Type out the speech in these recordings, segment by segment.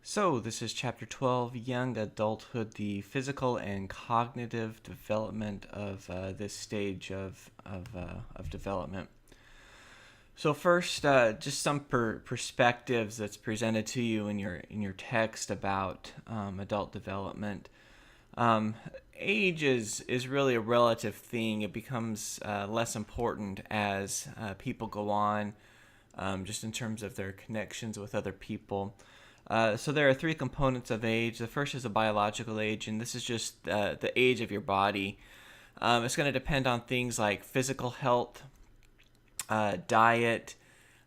So, this is Chapter 12, Young Adulthood, the physical and cognitive development of this stage of development. So, first, just some perspectives that's presented to you in your text about adult development. Um, Age is really a relative thing. It becomes less important as people go on, just in terms of their connections with other people. So there are three components of age. The first is a biological age, and this is just the age of your body. It's going to depend on things like physical health, diet,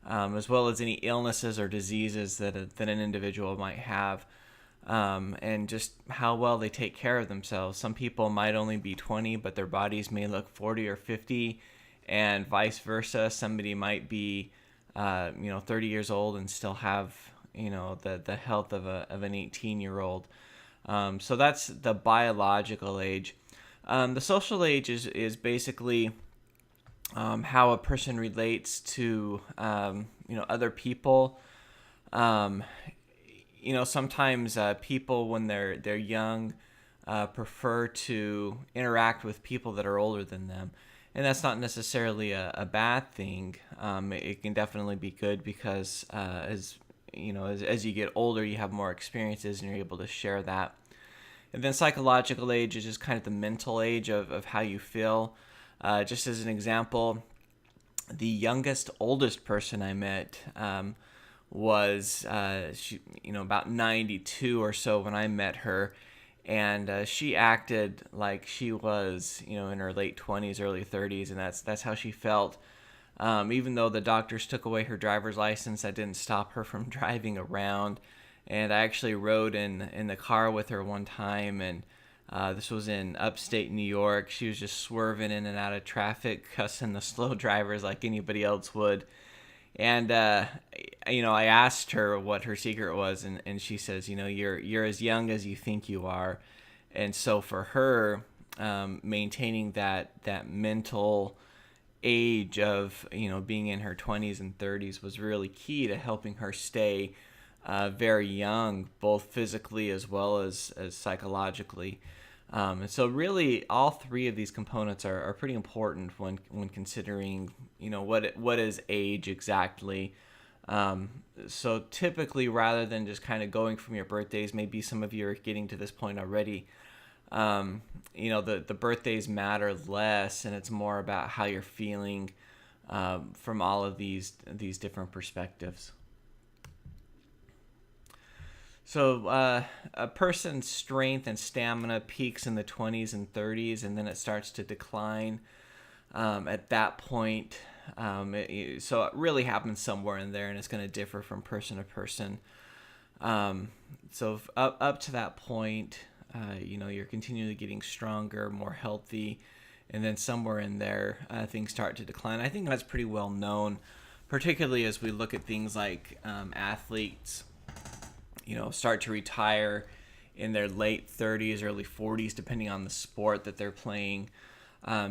as well as any illnesses or diseases that an individual might have, and just how well they take care of themselves. Some people might only be 20, but their bodies may look 40 or 50, and vice versa. Somebody might be 30 years old and still have the health of an 18-year-old. So that's the biological age. The social age is basically how a person relates to other people. Sometimes people when they're young prefer to interact with people that are older than them. And that's not necessarily a bad thing. It can definitely be good because as you get older, you have more experiences and you're able to share that. And then psychological age is just kind of the mental age of how you feel. Just as an example, the oldest person I met was about 92 or so when I met her, and she acted like she was in her late 20s, early 30s, and that's how she felt. Even though the doctors took away her driver's license, that didn't stop her from driving around. And I actually rode in the car with her one time, and this was in upstate New York. She was just swerving in and out of traffic, cussing the slow drivers like anybody else would. And I asked her what her secret was, and she says, you're as young as you think you are. And so for her, maintaining that mental age of being in her 20s and 30s was really key to helping her stay very young, both physically as well as psychologically. And so really all three of these components are pretty important when considering what is age exactly. So typically, rather than just kind of going from your birthdays, maybe some of you are getting to this point already, the birthdays matter less, and it's more about how you're feeling from all of these different perspectives. So a person's strength and stamina peaks in the 20s and 30s, and then it starts to decline at that point. So it really happens somewhere in there, and it's going to differ from person to person. So up to that point, you're continually getting stronger, more healthy, and then somewhere in there, things start to decline. I think that's pretty well known, particularly as we look at things like athletes, start to retire in their late 30s, early 40s, depending on the sport that they're playing,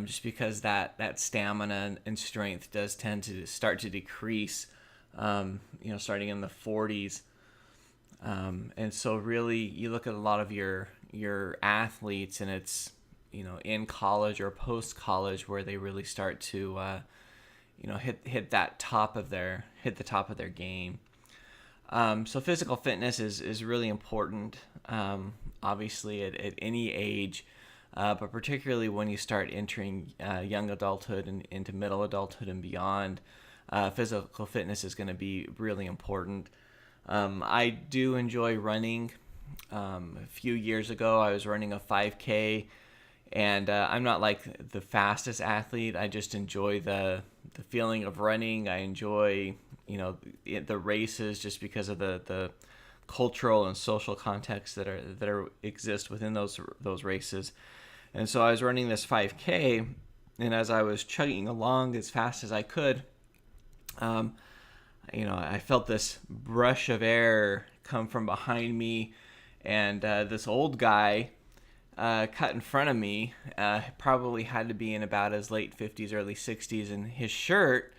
just because that stamina and strength does tend to start to decrease, starting in the 40s. And so really you look at a lot of your athletes, and it's in college or post college where they really start to hit the top of their game. So physical fitness is really important, obviously at any age, but particularly when you start entering young adulthood and into middle adulthood and beyond. Physical fitness is going to be really important. I do enjoy running. A few years ago, I was running a 5K, and I'm not like the fastest athlete. I just enjoy the feeling of running. I enjoy the races just because of the cultural and social context that exist within those races. And so I was running this 5K, and as I was chugging along as fast as I could, I felt this brush of air come from behind me, and this old guy cut in front of me. Probably had to be in about his late 50s, early 60s, and his shirt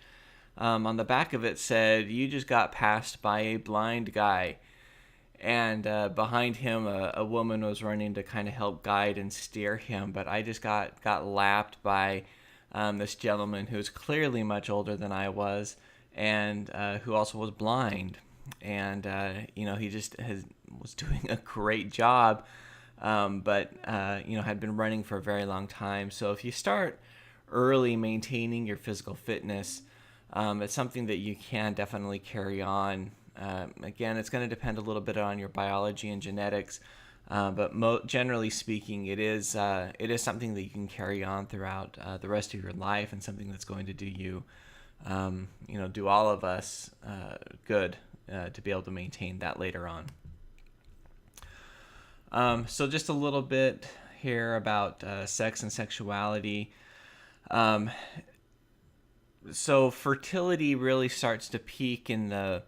on the back of it said, "You just got passed by a blind guy." and behind him a woman was running to kind of help guide and steer him. But I just got lapped by this gentleman who's clearly much older than I was, and who also was blind. And he just was doing a great job, but had been running for a very long time. So if you start early maintaining your physical fitness, it's something that you can definitely carry on. Again, it's going to depend a little bit on your biology and genetics, but generally speaking, it is something that you can carry on throughout the rest of your life, and something that's going to do you, do all of us good to be able to maintain that later on. So just a little bit here about sex and sexuality. So fertility really starts to peak in the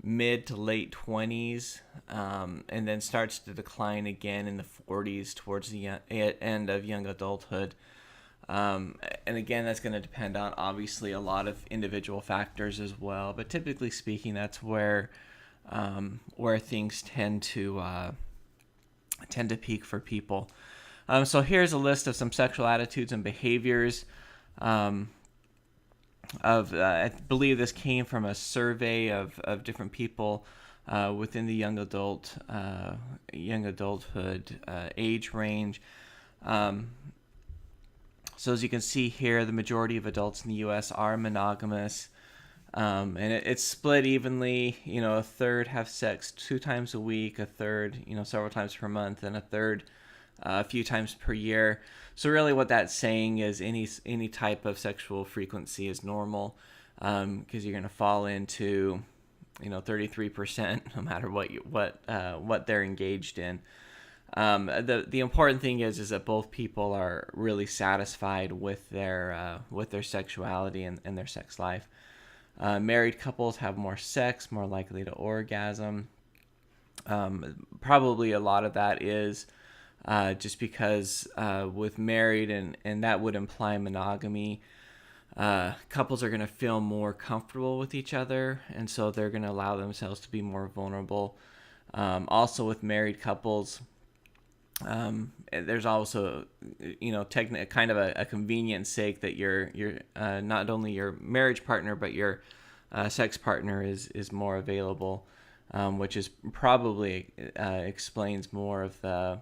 mid to late 20s, and then starts to decline again in the 40s towards the end of young adulthood. And again, that's going to depend on obviously a lot of individual factors as well. But typically speaking, that's where things tend to peak for people. So here's a list of some sexual attitudes and behaviors. I believe this came from a survey of different people within the young adulthood age range. So as you can see here, the majority of adults in the U.S. are monogamous, and it's split evenly. A third have sex 2 times a week, a third several times per month, and a third a few times per year. So really what that's saying is any type of sexual frequency is normal, because you're going to fall into 33% no matter what they're engaged in. The important thing is that both people are really satisfied with their sexuality and their sex life. Married couples have more sex, more likely to orgasm. Probably a lot of that is just because with married, and that would imply monogamy, couples are going to feel more comfortable with each other, and so they're going to allow themselves to be more vulnerable. Also with married couples, there's also kind of a convenience sake that you're not only your marriage partner but your sex partner is more available, which is probably explains more of the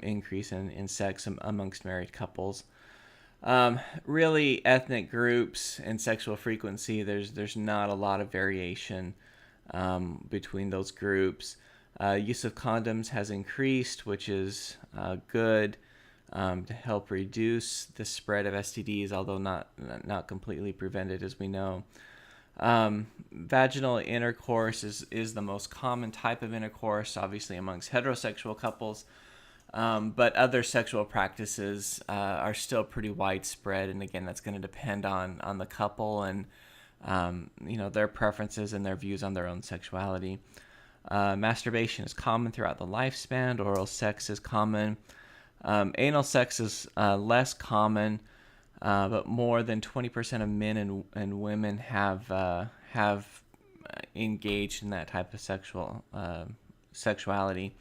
increase in sex amongst married couples. Really, ethnic groups and sexual frequency, there's not a lot of variation between those groups. Use of condoms has increased, which is good to help reduce the spread of STDs, although not completely prevented, as we know. Vaginal intercourse is the most common type of intercourse, obviously amongst heterosexual couples. But other sexual practices are still pretty widespread, and again, that's going to depend on the couple and their preferences and their views on their own sexuality. Masturbation is common throughout the lifespan. Oral sex is common. Anal sex is less common, but more than 20% of men and women have engaged in that type of sexuality.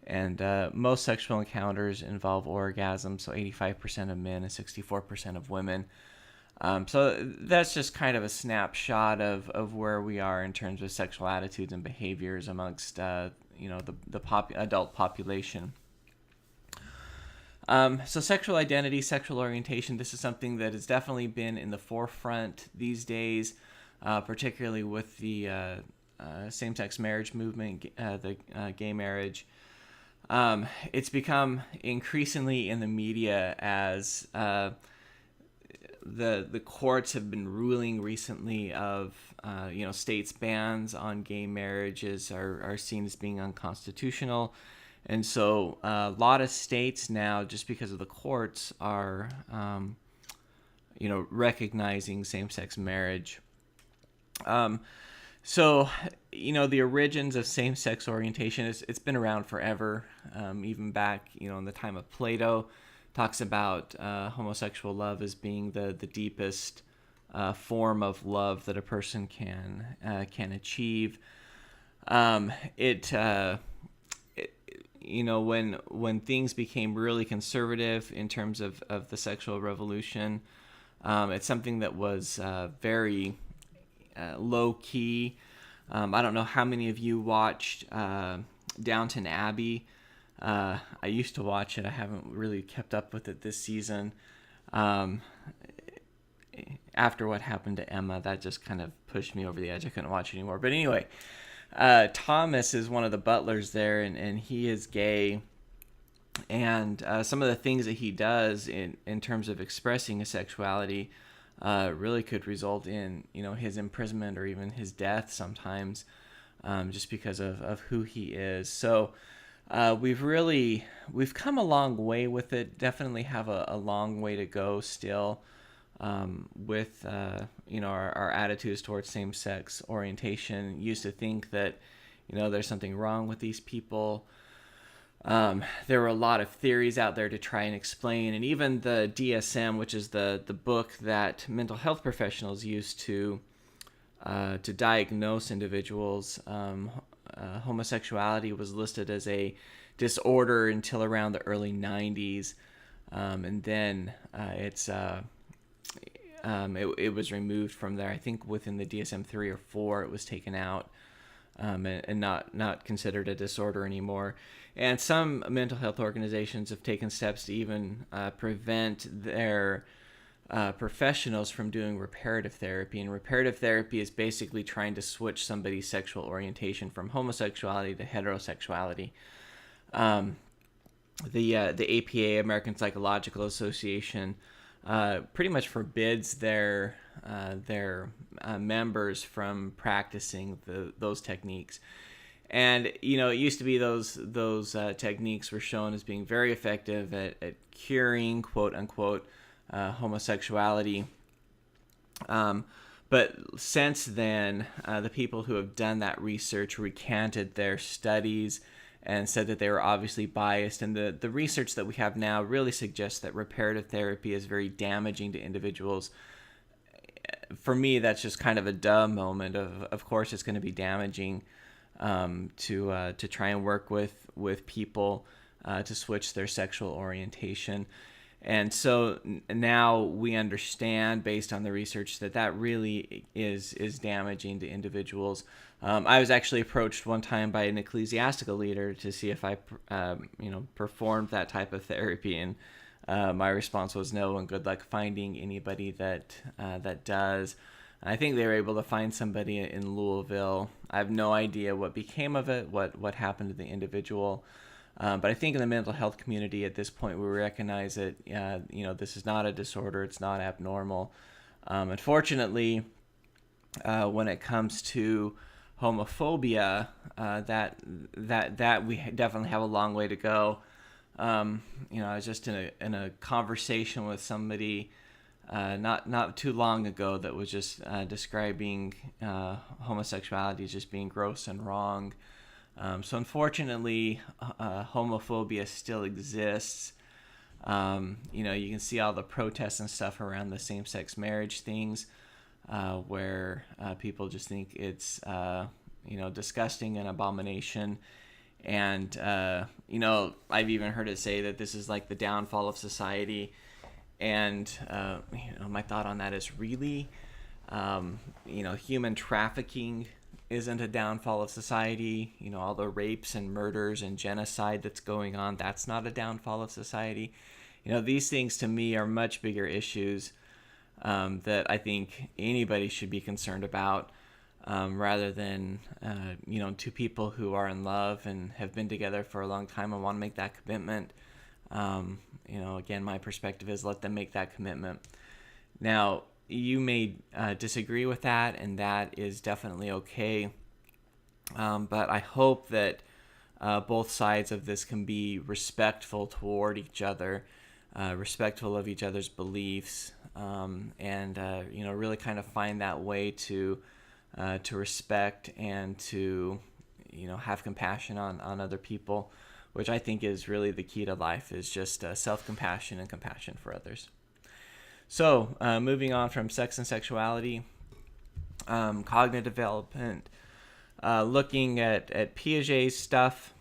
And most sexual encounters involve orgasm, so 85% of men and 64% of women. So that's just kind of a snapshot of where we are in terms of sexual attitudes and behaviors amongst the adult population. So sexual identity, sexual orientation, this is something that has definitely been in the forefront these days, particularly with the same-sex marriage movement, the gay marriage. It's become increasingly in the media as the courts have been ruling recently of states' bans on gay marriages are seen as being unconstitutional, and so a lot of states now, just because of the courts, are recognizing same-sex marriage. So, the origins of same-sex orientation, it's been around forever, even back, in the time of Plato, talks about homosexual love as being the deepest form of love that a person can achieve. It, when things became really conservative in terms of the sexual revolution, it's something that was very low key. I don't know how many of you watched Downton Abbey. I used to watch it. I haven't really kept up with it this season. Um, After what happened to Emma, that just kind of pushed me over the edge. I couldn't watch anymore. But anyway, Thomas is one of the butlers there, and he is gay. And some of the things that he does in terms of expressing his sexuality really could result in, his imprisonment or even his death sometimes, just because of who he is. So we've come a long way with it. Definitely have a long way to go still, with our attitudes towards same-sex orientation. Used to think that there's something wrong with these people. There were a lot of theories out there to try and explain, and even the DSM, which is the book that mental health professionals use to diagnose individuals. Homosexuality was listed as a disorder until around the early 90s, and then it was removed from there. I think within the DSM-3 or 4 it was taken out, and not considered a disorder anymore. And some mental health organizations have taken steps to even prevent their professionals from doing reparative therapy. And reparative therapy is basically trying to switch somebody's sexual orientation from homosexuality to heterosexuality. The APA, American Psychological Association, pretty much forbids their members from practicing those techniques. And it used to be those techniques were shown as being very effective at curing, quote unquote, homosexuality. But since then, the people who have done that research recanted their studies and said that they were obviously biased. And the research that we have now really suggests that reparative therapy is very damaging to individuals. For me, that's just kind of a duh moment. Of course, it's going to be damaging to try and work with people to switch their sexual orientation. And so now we understand, based on the research, that really is damaging to individuals. I was actually approached one time by an ecclesiastical leader to see if I, performed that type of therapy, and my response was no, and good luck finding anybody that does. I think they were able to find somebody in Louisville. I have no idea what became of it, what happened to the individual. But I think in the mental health community at this point, we recognize that, this is not a disorder. It's not abnormal. Unfortunately, when it comes to homophobia, that we definitely have a long way to go. I was just in a conversation with somebody not too long ago that was just describing homosexuality as just being gross and wrong. So unfortunately, homophobia still exists. You can see all the protests and stuff around the same-sex marriage things, where people just think it's disgusting and abomination. And I've even heard it say that this is like the downfall of society. And my thought on that is really, human trafficking isn't a downfall of society. All the rapes and murders and genocide that's going on, that's not a downfall of society. These things to me are much bigger issues that I think anybody should be concerned about, rather than, two people who are in love and have been together for a long time and want to make that commitment. Again, my perspective is let them make that commitment. Now, you may disagree with that, and that is definitely okay. But I hope that both sides of this can be respectful toward each other, respectful of each other's beliefs, and really kind of find that way to respect and to have compassion on other people, which I think is really the key to life, is just self-compassion and compassion for others. So, moving on from sex and sexuality, cognitive development. looking at Piaget's stuff.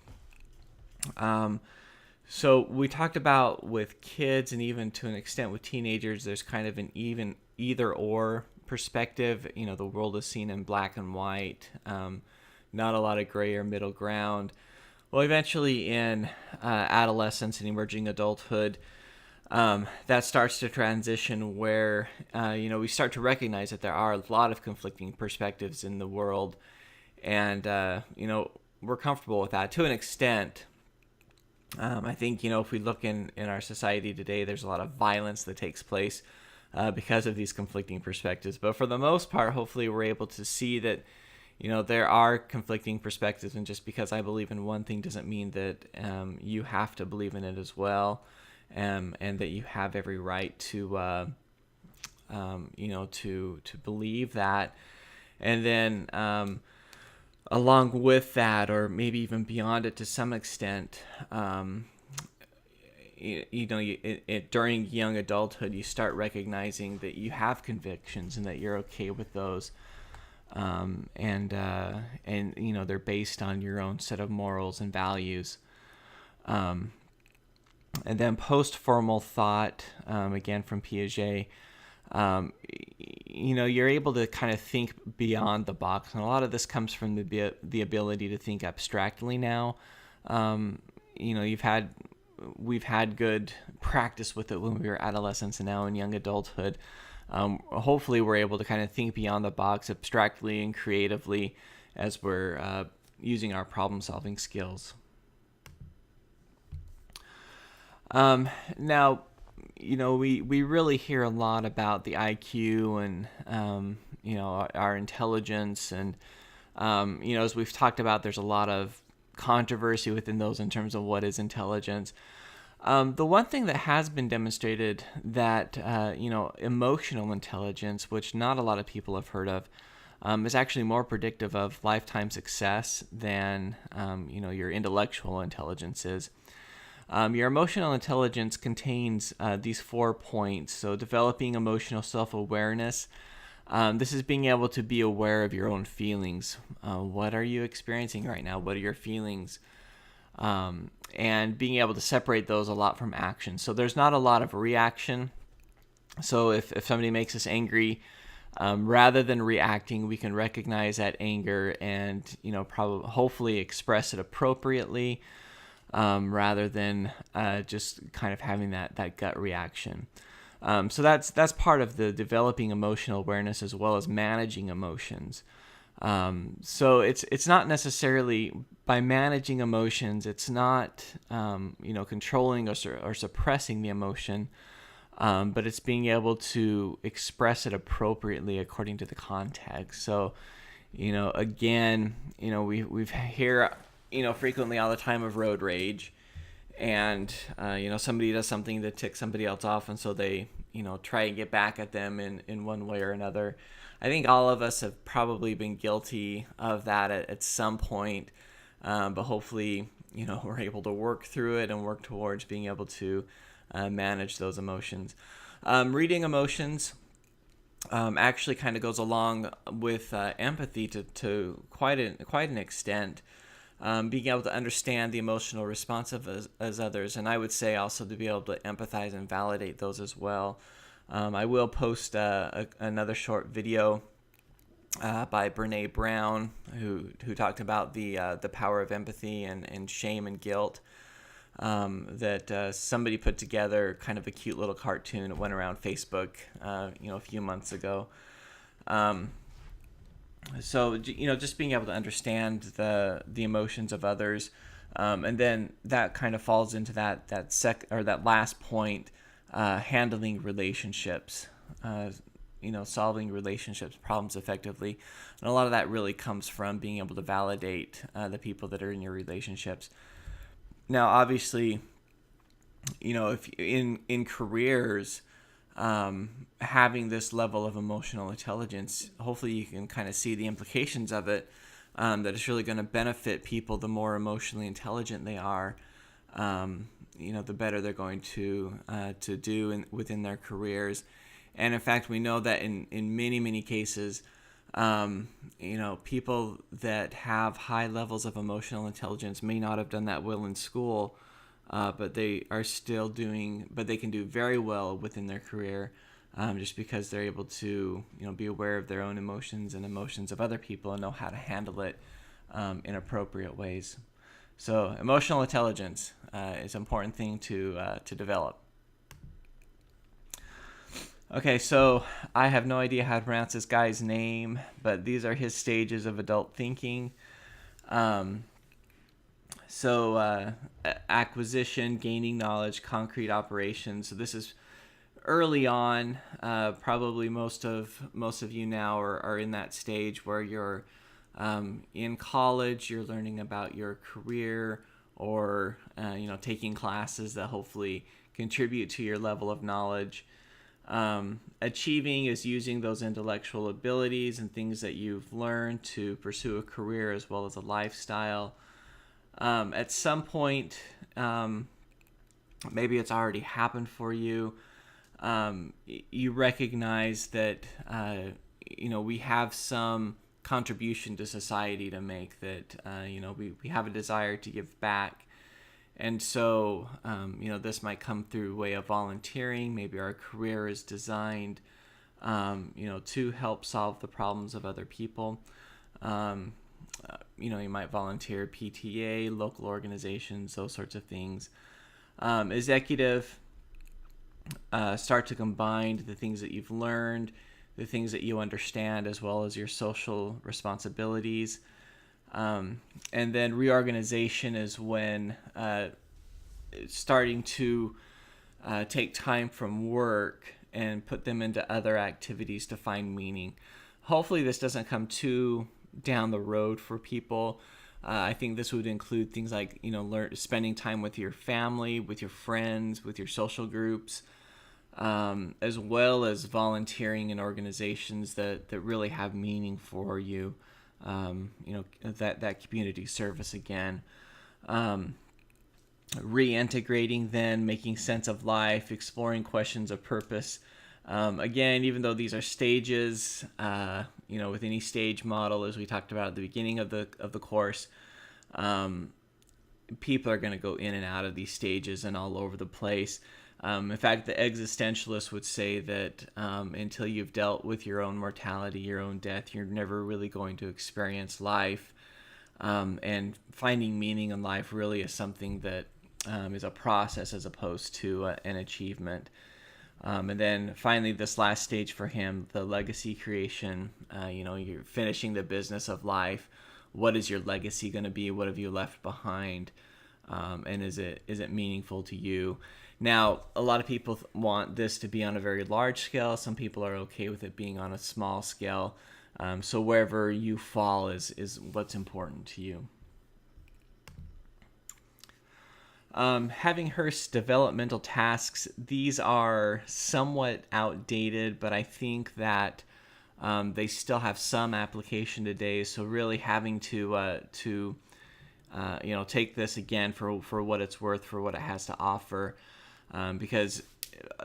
So we talked about with kids, and even to an extent with teenagers, there's kind of an even either or perspective. The world is seen in black and white, not a lot of gray or middle ground. Well, eventually in adolescence and emerging adulthood, that starts to transition where, we start to recognize that there are a lot of conflicting perspectives in the world. And, we're comfortable with that to an extent. I think, if we look in our society today, there's a lot of violence that takes place because of these conflicting perspectives. But for the most part, hopefully we're able to see that, there are conflicting perspectives. And just because I believe in one thing doesn't mean that you have to believe in it as well. And that you have every right to, to believe that. And then along with that, or maybe even beyond it to some extent, during young adulthood, you start recognizing that you have convictions and that you're okay with those. And they're based on your own set of morals and values. And then post-formal thought, again from Piaget, you're able to kind of think beyond the box. And a lot of this comes from the ability to think abstractly now. We've had good practice with it when we were adolescents, and now in young adulthood. Hopefully we're able to kind of think beyond the box abstractly and creatively as we're using our problem-solving skills. Now, we really hear a lot about the IQ and, our intelligence. And, as we've talked about, there's a lot of controversy within those in terms of what is intelligence. The one thing that has been demonstrated that, emotional intelligence, which not a lot of people have heard of, is actually more predictive of lifetime success than, your intellectual intelligence is. Your emotional intelligence contains these 4 points. So developing emotional self-awareness. This is being able to be aware of your own feelings. What are you experiencing right now? What are your feelings? And being able to separate those a lot from action. So there's not a lot of reaction. So if somebody makes us angry, rather than reacting, we can recognize that anger and, hopefully express it appropriately. Rather than just kind of having that gut reaction. So that's part of the developing emotional awareness as well as managing emotions. So it's not necessarily by managing emotions. It's not controlling or suppressing the emotion, but it's being able to express it appropriately according to the context. So again, we've here. Frequently all the time of road rage, and somebody does something that ticks somebody else off, and so they try and get back at them in one way or another. I think all of us have probably been guilty of that at some point, but hopefully we're able to work through it and work towards being able to manage those emotions. Reading emotions actually kind of goes along with empathy to quite an extent. Being able to understand the emotional response of as others, and I would say also to be able to empathize and validate those as well. I will post another short video by Brene Brown, who talked about the power of empathy and shame and guilt. That somebody put together kind of a cute little cartoon. It went around Facebook, a few months ago. So, just being able to understand the emotions of others, and then that kind of falls into that last point, handling relationships, solving relationships problems effectively, and a lot of that really comes from being able to validate the people that are in your relationships. Now, obviously, if in careers. Having this level of emotional intelligence, hopefully you can kind of see the implications of it, that it's really going to benefit people. The more emotionally intelligent they are, the better they're going to do within their careers. And in fact, we know that in many, many cases, People that have high levels of emotional intelligence may not have done that well in school, but they can do very well within their career, just because they're able to, be aware of their own emotions and emotions of other people and know how to handle it in appropriate ways. So emotional intelligence is an important thing to develop. Okay, so I have no idea how to pronounce this guy's name, but these are his stages of adult thinking. Um, Acquisition, gaining knowledge, concrete operations. So this is early on. Probably most of you now are in that stage where you're in college. You're learning about your career, or taking classes that hopefully contribute to your level of knowledge. Achieving is using those intellectual abilities and things that you've learned to pursue a career as well as a lifestyle. At some point, maybe it's already happened for you, you recognize that we have some contribution to society to make, that we have a desire to give back. And so, this might come through way of volunteering. Maybe our career is designed, to help solve the problems of other people. You might volunteer PTA, local organizations, those sorts of things. Executive, start to combine the things that you've learned, the things that you understand, as well as your social responsibilities. And then reorganization is when starting to take time from work and put them into other activities to find meaning. Hopefully this doesn't come too down the road for people. I think this would include things like, spending time with your family, with your friends, with your social groups, as well as volunteering in organizations that really have meaning for you. That community service again. Reintegrating, then making sense of life, exploring questions of purpose. Again, even though these are stages, with any stage model, as we talked about at the beginning of the course, people are going to go in and out of these stages and all over the place. In fact, the existentialists would say that until you've dealt with your own mortality, your own death, you're never really going to experience life. And finding meaning in life really is something that is a process as opposed to an achievement. And then finally, this last stage for him, the legacy creation. You're finishing the business of life. What is your legacy going to be? What have you left behind? And is it meaningful to you? Now, a lot of people want this to be on a very large scale. Some people are okay with it being on a small scale. So wherever you fall is what's important to you. Having Hearst's developmental tasks, these are somewhat outdated, but I think that they still have some application today. So really having to take this again for what it's worth, for what it has to offer, because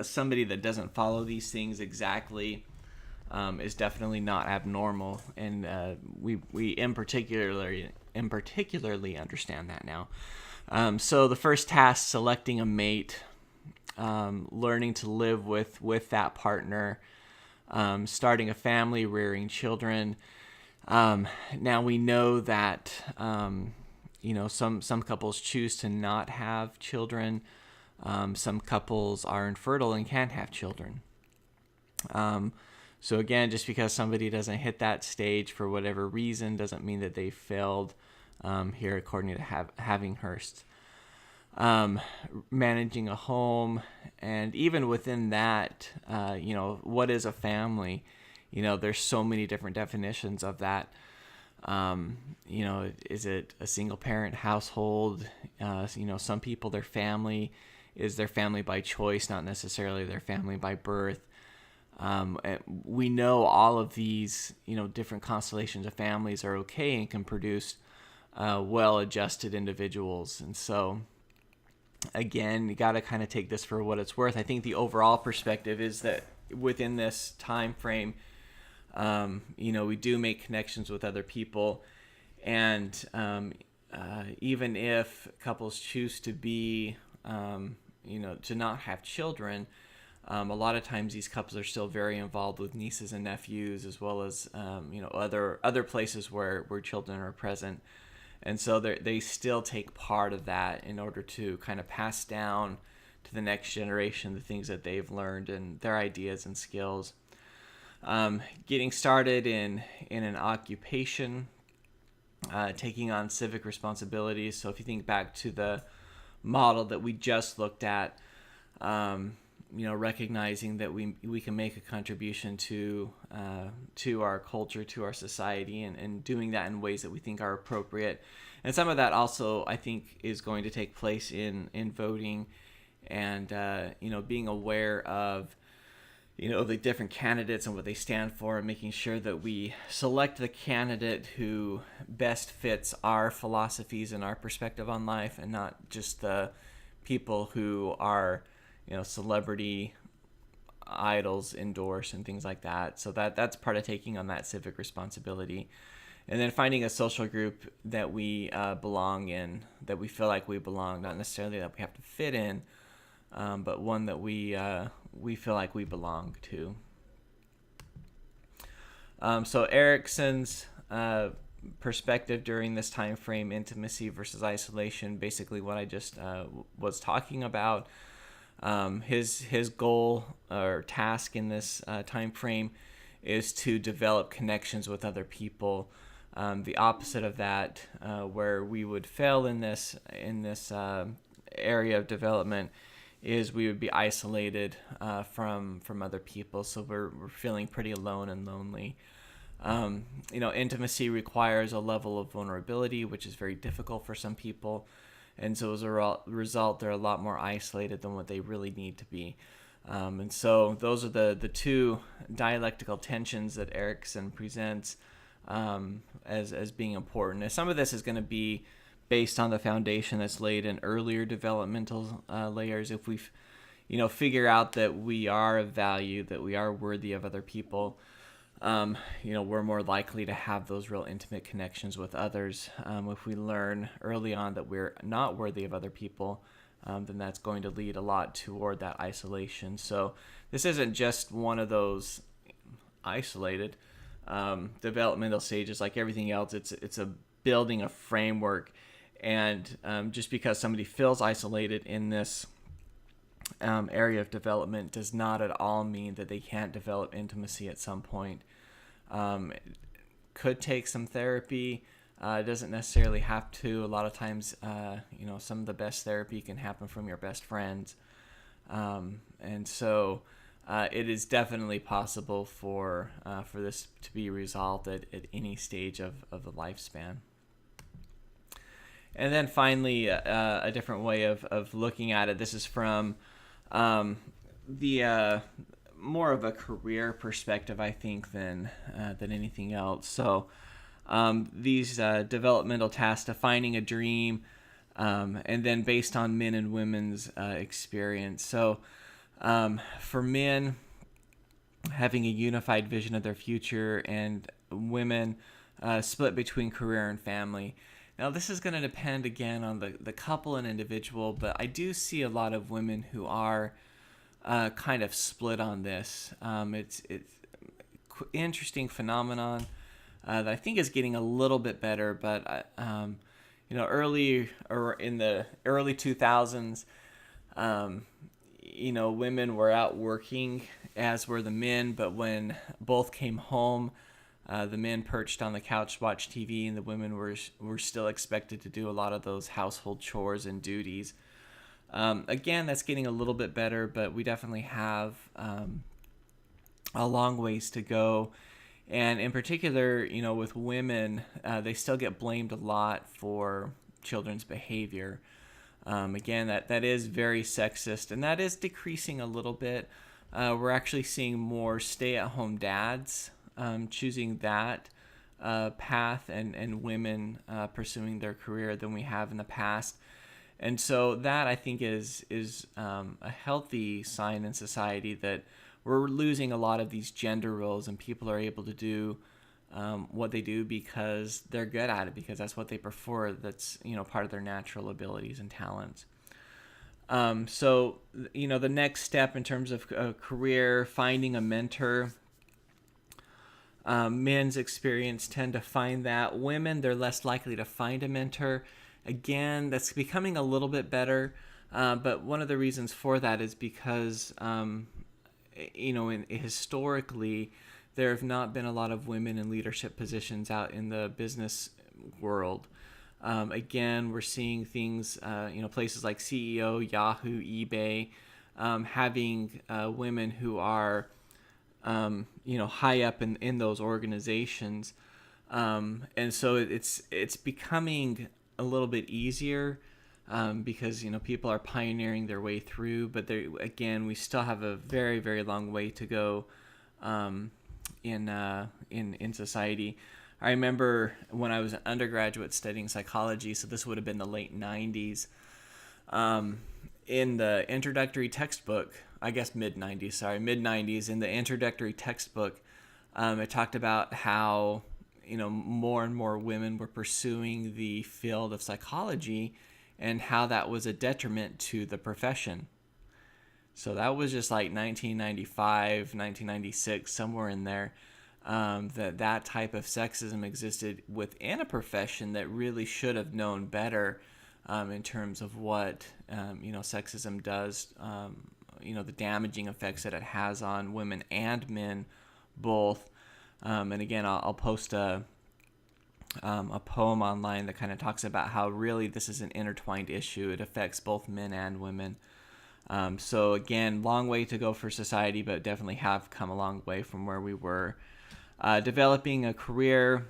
somebody that doesn't follow these things exactly is definitely not abnormal, and we in particularly understand that now. So the first task, selecting a mate, learning to live with that partner, starting a family, rearing children. Now we know that some couples choose to not have children. Some couples are infertile and can't have children. So again, just because somebody doesn't hit that stage for whatever reason doesn't mean that they failed. Here, according to having Hearst. Managing a home, and even within that, what is a family? There's so many different definitions of that. Is it a single parent household? Some people, their family is their family by choice, not necessarily their family by birth. We know all of these, different constellations of families are okay and can produce well-adjusted individuals. And so, again, you got to kind of take this for what it's worth. I think the overall perspective is that within this time frame, We do make connections with other people, and even if couples choose to be, to not have children, a lot of times these couples are still very involved with nieces and nephews, as well as other places where children are present, and so they still take part of that in order to kind of pass down to the next generation the things that they've learned and their ideas and skills. Getting started in an occupation, taking on civic responsibilities. So if you think back to the model that we just looked at, recognizing that we can make a contribution to our culture, to our society, and doing that in ways that we think are appropriate. And some of that also, I think, is going to take place in voting, and being aware of the different candidates and what they stand for, and making sure that we select the candidate who best fits our philosophies and our perspective on life, and not just the people who are celebrity idols endorse and things like that. So that's part of taking on that civic responsibility. And then finding a social group that we belong in, that we feel like we belong, not necessarily that we have to fit in, but one that we feel like we belong to. So Erickson's perspective during this time frame, intimacy versus isolation, basically what I just was talking about. His goal or task in this time frame is to develop connections with other people. The opposite of that, where we would fail in this area of development, is we would be isolated from other people. So we're feeling pretty alone and lonely. Intimacy requires a level of vulnerability, which is very difficult for some people. And so as a result, they're a lot more isolated than what they really need to be. And so those are the two dialectical tensions that Erickson presents as being important. Now, some of this is going to be based on the foundation that's laid in earlier developmental layers. If we figure out that we are of value, that we are worthy of other people, we're more likely to have those real intimate connections with others. If we learn early on that we're not worthy of other people, then that's going to lead a lot toward that isolation. So this isn't just one of those isolated developmental stages. Like everything else, it's a building a framework. And just because somebody feels isolated in this area of development does not at all mean that they can't develop intimacy at some point. It could take some therapy. It doesn't necessarily have to. A lot of times, some of the best therapy can happen from your best friends. And so it is definitely possible for this to be resolved at any stage of the lifespan. And then finally, a different way of looking at it. This is from the more of a career perspective, I think, than anything else. So these developmental tasks, defining a dream, and then based on men and women's experience. So for men, having a unified vision of their future, and women split between career and family. Now, this is going to depend, again, on the couple and individual, but I do see a lot of women who are kind of split on this. It's interesting phenomenon that I think is getting a little bit better, but early or in the early 2000s, women were out working, as were the men, but when both came home, the men perched on the couch, watched TV, and the women were still expected to do a lot of those household chores and duties. Again, that's getting a little bit better, but we definitely have a long ways to go. And in particular, with women, they still get blamed a lot for children's behavior. Again, that is very sexist, and that is decreasing a little bit. We're actually seeing more stay-at-home dads choosing that path, and women pursuing their career than we have in the past. And so that, I think, is a healthy sign in society that we're losing a lot of these gender roles, and people are able to do what they do because they're good at it, because that's what they prefer. That's, part of their natural abilities and talents. So, the next step in terms of career, finding a mentor. Men's experience tend to find that. Women, they're less likely to find a mentor. Again, that's becoming a little bit better. But one of the reasons for that is because, historically, there have not been a lot of women in leadership positions out in the business world. Again, we're seeing things, places like CEO, Yahoo, eBay, having women who are, high up in those organizations. And so it's becoming a little bit easier because, people are pioneering their way through. But again, we still have a very, very long way to go in society. I remember when I was an undergraduate studying psychology, so this would have been the late 90s, in the introductory textbook, I guess mid-90s, in the introductory textbook, it talked about how, more and more women were pursuing the field of psychology and how that was a detriment to the profession. So that was just like 1995, 1996, somewhere in there. That type of sexism existed within a profession that really should have known better in terms of what sexism does, the damaging effects that it has on women and men both. And again, I'll post a poem online that kind of talks about how really this is an intertwined issue. It affects both men and women. So again, long way to go for society, but definitely have come a long way from where we were. Developing a career,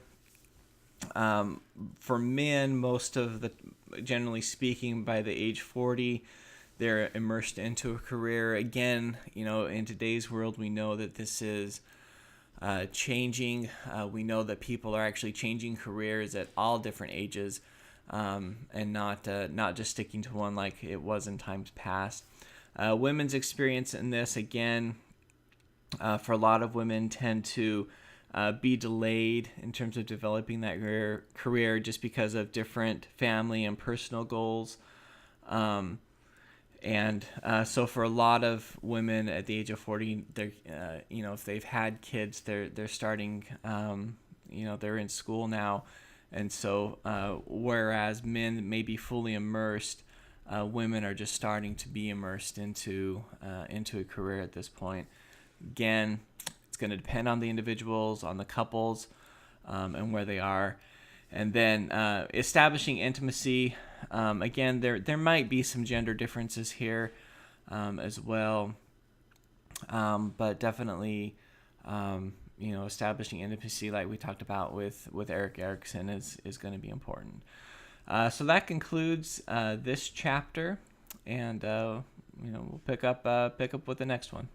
for men, generally speaking, by the age 40, they're immersed into a career. Again, in today's world, we know that this is changing. We know that people are actually changing careers at all different ages, and not just sticking to one like it was in times past. Women's experience in this, again, for a lot of women, tend to be delayed in terms of developing that career just because of different family and personal goals. So for a lot of women at the age of 40, they're, if they've had kids, they're starting, they're in school now. And so, whereas men may be fully immersed, women are just starting to be immersed into a career at this point. Again, it's going to depend on the individuals, on the couples, and where they are. And then establishing intimacy. Again, there might be some gender differences here as well, but definitely, establishing intimacy, like we talked about with Eric Erickson, is going to be important. So that concludes this chapter, and we'll pick up with the next one.